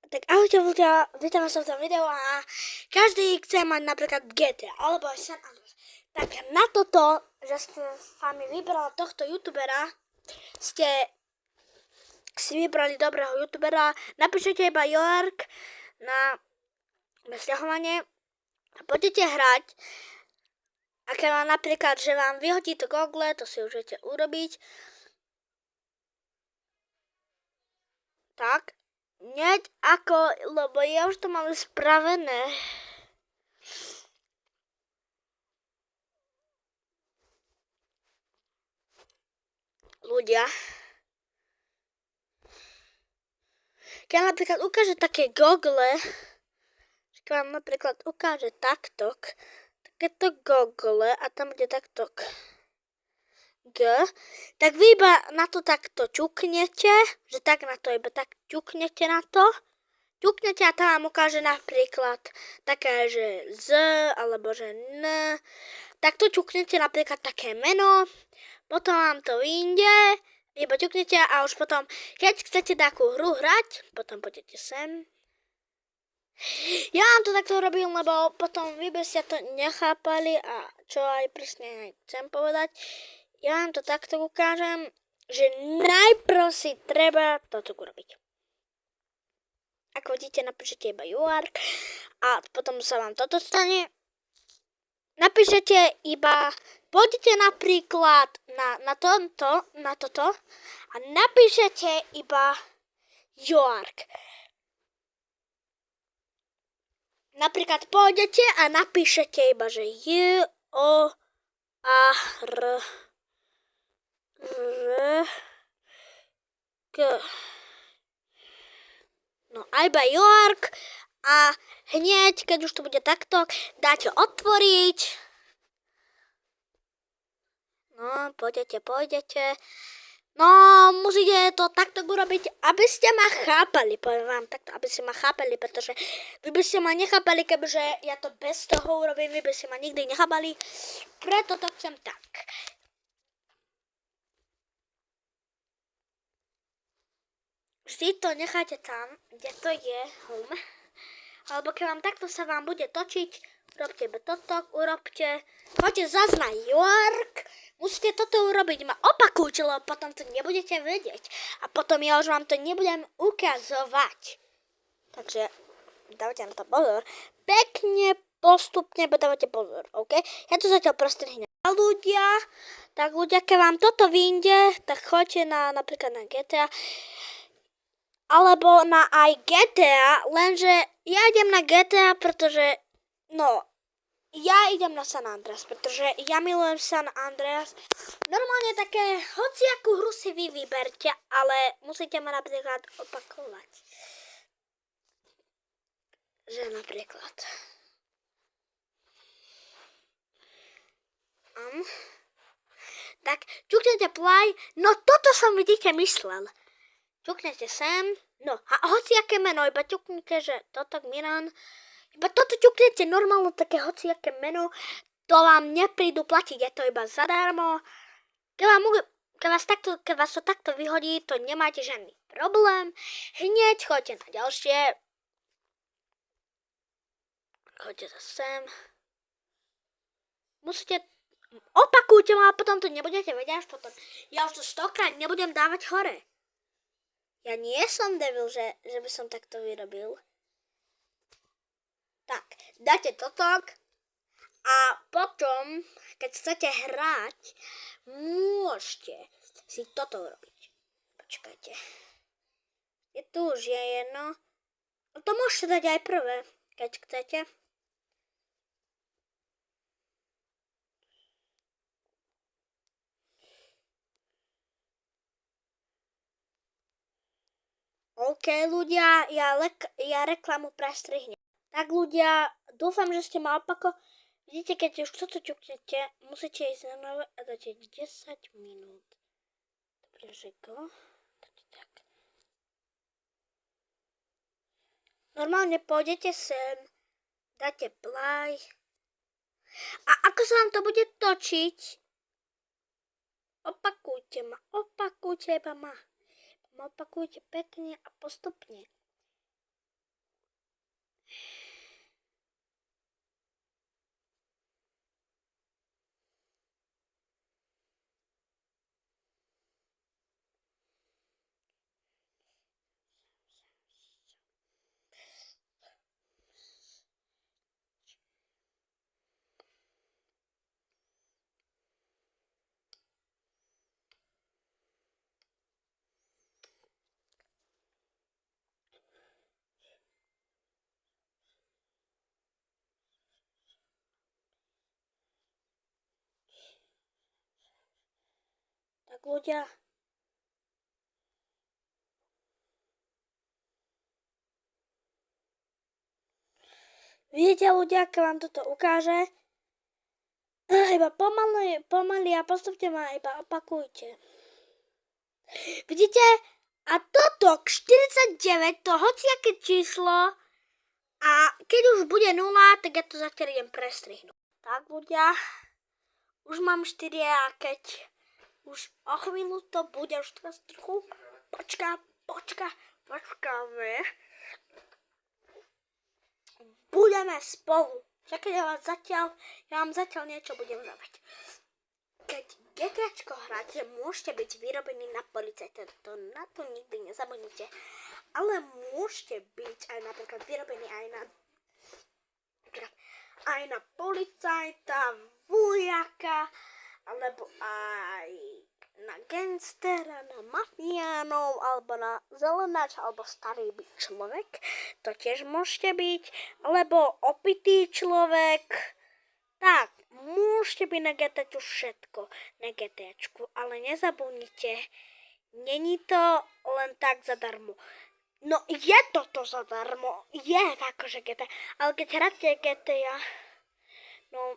Tak ahojte ľudia, vítam vás v tom videu a každý chce mať napríklad GTA alebo San Andreas. Tak na toto, že ste s vami vybrali tohto youtubera, ste si vybrali dobrého youtubera, napíšete iba York na stiahovanie a poďte hrať. A keď vám napríklad, že vám vyhodí to Google, to si už viete urobiť. Tak, hneď ako, lebo ja už to mám spravené. Ľudia. Keď napríklad ukáže také Google, keď vám napríklad ukáže takto, takéto Google a tam bude takto G, tak vy iba na to takto čuknete, že tak na to iba tak čuknete na to. Čuknete a tam vám ukáže napríklad také, že Z alebo že N. Takto čuknete napríklad také meno, potom vám to vyjde, iba čuknete a už potom, keď chcete takú hru hrať, potom poďte sem. Ja vám to takto robím, lebo potom vy by ste to nechápali a čo aj presne chcem povedať. Ja vám to takto ukážem, že najprv si treba toto urobiť. Ako vidíte, napíšete iba URL a potom sa vám toto stane. Napíšete iba, pôjdete napríklad na toto a napíšete iba York. Napríklad pôjdete a napíšete iba, že York. No a iba York a hneď, keď už to bude takto, dáte otvoriť. No, pôjdete. No, musíte to takto urobiť, aby ste ma chápali, poviem vám takto, aby ste ma chápali, pretože vy by ste ma nechápali, kebyže ja to bez toho urobím, vy by ste ma nikdy nechápali, preto to chcem tak. Vždy to necháte tam, kde to je home, alebo keď vám takto sa vám bude točiť, urobte toto, poďte zase na York, musíte toto urobiť, ma opakujte, lebo potom to nebudete vedieť a potom ja už vám to nebudem ukazovať. Takže dávajte na to pozor, pekne postupne dávajte pozor, ok? Ja to zatiaľ prostrihnem. A ľudia, keď vám toto vyjde, tak choďte napríklad na GTA, alebo na aj GTA, lenže ja idem na GTA, pretože, ja idem na San Andreas, pretože ja milujem San Andreas. Normálne také, hociakú hru si vy vyberte, ale musíte ma napríklad opakovať. Že napríklad. Tak, čuknete play, no toto som vidíte myslel. Čuknete sem, no a hociaké meno, iba čuknete, že toto Miran, iba toto čuknete normálne také hociaké meno, to vám neprídu platiť, je to iba zadarmo. Keď vás to takto vyhodí, to nemáte žiadny problém, hneď choďte na ďalšie. Choďte zase sem. Musíte, opakujte ma a potom to nebudete vedieť až potom. Ja už to 100-krát nebudem dávať hore. Ja nie som devil, že by som takto vyrobil. Tak, dáte toto a potom, keď chcete hrať, môžete si toto urobiť. Počkajte. Je tu už je jedno. To môžete dať aj prvé, keď chcete. OK, ľudia, ja reklamu prestrihnem. Tak ľudia, dúfam, že ste ma vidíte, keď už toto ťuknete, musíte ísť na nové a dáte 10 minút. Dobre, že go. Tak. Normálne pôjdete sem, dáte play. A ako sa vám to bude točiť, opakujte ma. Opakujte pekne a postupne. Tak ľudia. Vidíte ľudia, keď vám toto ukáže, iba pomaly a postupne ma iba opakujte. Vidíte? A toto 49, to hociaké číslo, a keď už bude 0, tak ja to zatiaľ idem prestrihnúť. Tak ľudia, už mám 4 a keď už o chvíľu to bude, už teraz trochu počkáme. Budeme spolu. Čakajte, ja vám zatiaľ niečo budem zavať. Keď GTAčko hráte, môžete byť vyrobení na policajta, na to nikdy nezabudnite. Ale môžete byť aj napríklad vyrobení aj na policajta, vojaka, alebo aj na gangstera, na mafiánov, alebo na zelenáča, alebo starý byť človek. To tiež môžete byť. Alebo opitý človek. Tak, môžete byť na GTAčku všetko. Na GTAčku, ale nezabudnite, není to len tak zadarmo. No je toto zadarmo, je akože GTA, ale keď hráte GTA, no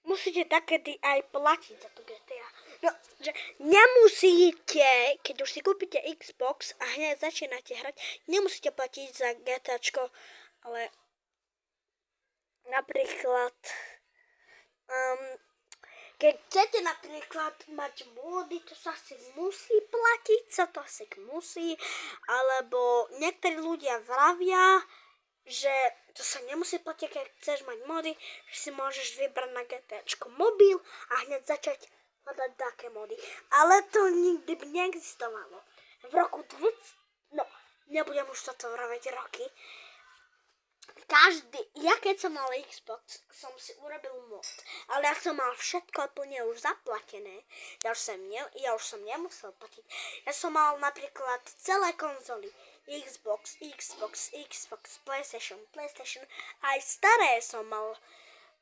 musíte takedy aj platiť za to GTA. No, že nemusíte, keď už si kúpite Xbox a hneď začínate hrať, nemusíte platiť za GTAčko, ale napríklad, keď chcete napríklad mať módy, to sa asi musí platiť, alebo niektorí ľudia vravia, že to sa nemusí platiť, keď chceš mať módy, že si môžeš vybrať na GTAčko mobil a hneď začať hľadať také módy. Ale to nikdy by neexistovalo. V roku 20... No, nebudem už toto vraviť roky. Ja keď som mal Xbox, som si urobil mod, ale ja som mal všetko plne už zaplatené. Ja už som nemusel platiť. Ja som mal napríklad celé konzoly. Xbox, PlayStation, aj staré som mal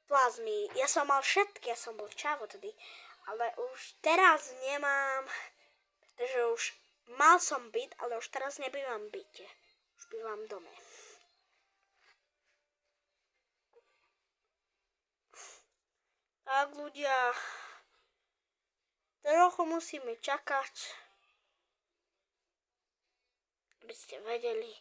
plazmy. Ja som mal všetky, ja som bol čavo tedy. Ale už teraz nemám, pretože už mal som byt, ale už teraz nebývam v byte. Už bývam v dome. Tak ľudia, trochu musíme čakať, aby ste vedeli.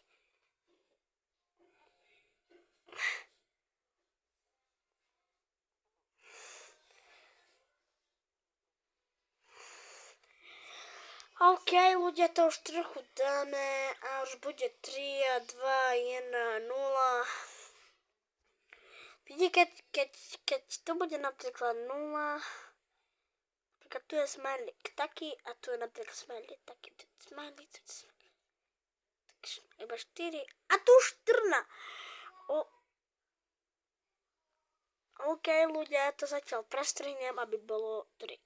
OK, ľudia, to už trochu dáme a už bude 3 a 2, 1, 0. Vidíte, keď tu bude napríklad 0, napríklad tu je smajlik taký a tu je napríklad smajlik taký, tu je smajlik, iba 4 a tu 14. OK, ľudia, to zatiaľ prestrihnem, aby bolo 3.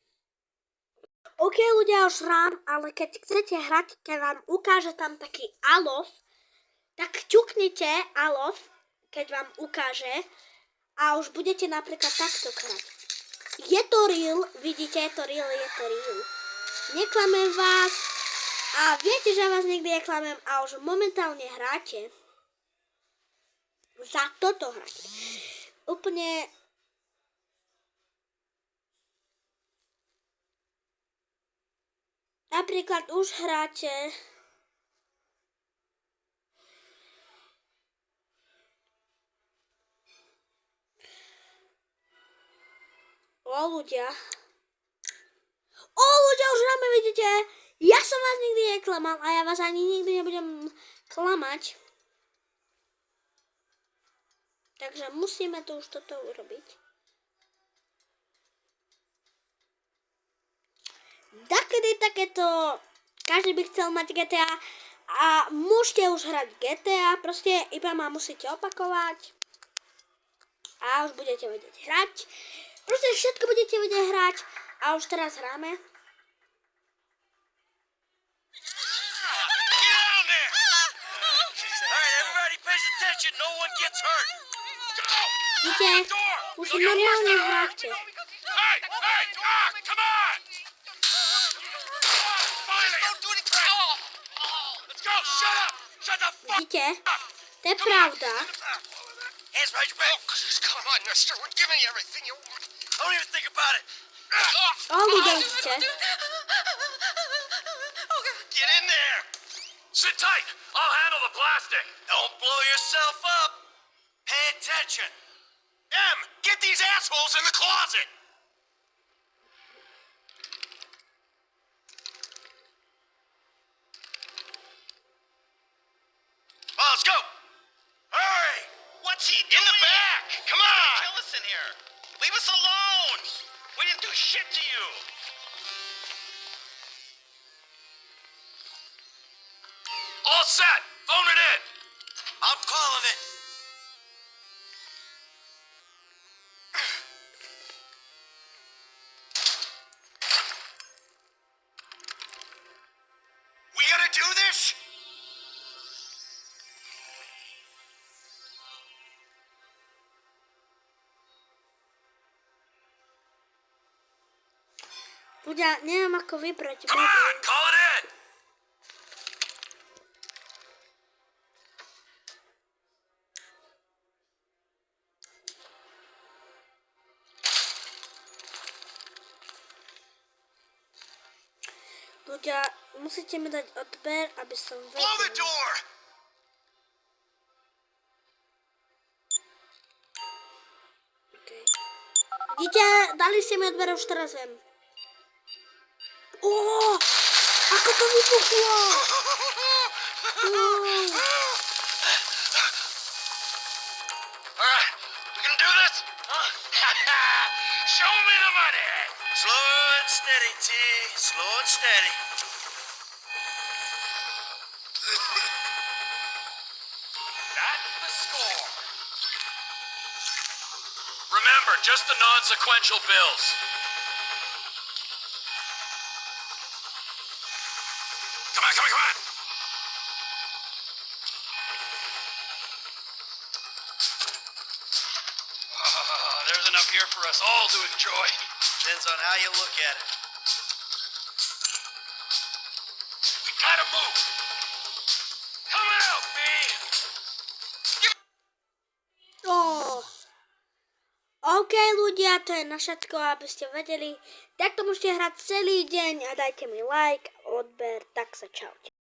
OK, ľudia, už hrám, ale keď chcete hrať, keď vám ukáže tam taký alov, tak ťuknite alov, keď vám ukáže, a už budete napríklad takto hrať. Je to real, vidíte, je to real. Neklamem vás a viete, že vás nikdy neklamem a už momentálne hráte. Za toto hráte. Úplne... Napríklad už hráte... ľudia, už hráme, vidíte? Ja som vás nikdy neklamal a ja vás ani nikdy nebudem klamať. Takže musíme to už toto urobiť. Dakedy takéto, každý by chcel mať GTA a môžete už hrať GTA, proste iba ma musíte opakovať a už budete vedieť hrať. Proste všetko budete vedieť hrať a už teraz hráme. Vidíte, už normálne hráte. shut up! Shut the fuck Vidíte? up! To je pravda. Hands behind your back. Come on, mister. We're giving you everything you want. Don't even think about it. O, ľudia, vidíte? Get in there. Sit tight. I'll handle the plastic. Don't blow yourself up. Pay attention. M, get these assholes in the closet. Well, let's go. Hurry. What's he doing? In the back. Come on. Kill us in here. Leave us alone. We didn't do shit to you. All set. Phone it in. I'm calling it. We gonna do this? Ľudia, neviem ako vybrať Come on, mobil. call it in. Ľudia, musíte mi dať odber, aby som Blow the vedel. door. Okay. Vidíte, dali ste mi odber, už teraz viem. Ó, ako to vybuchlo! All right, we gonna do this? Show me the money. Slow and steady, T. Slow and steady. That's the score. Remember, just the non-sequential bills. Come on, come on, come on. There's enough here for us all to enjoy. Depends on how you look at it. We gotta move. Coming out, B. Ó. OK, ľudia, to je na všetko, aby ste vedeli. Takto môžete hrať celý deň a dajte mi like, odber, tak sa čaute.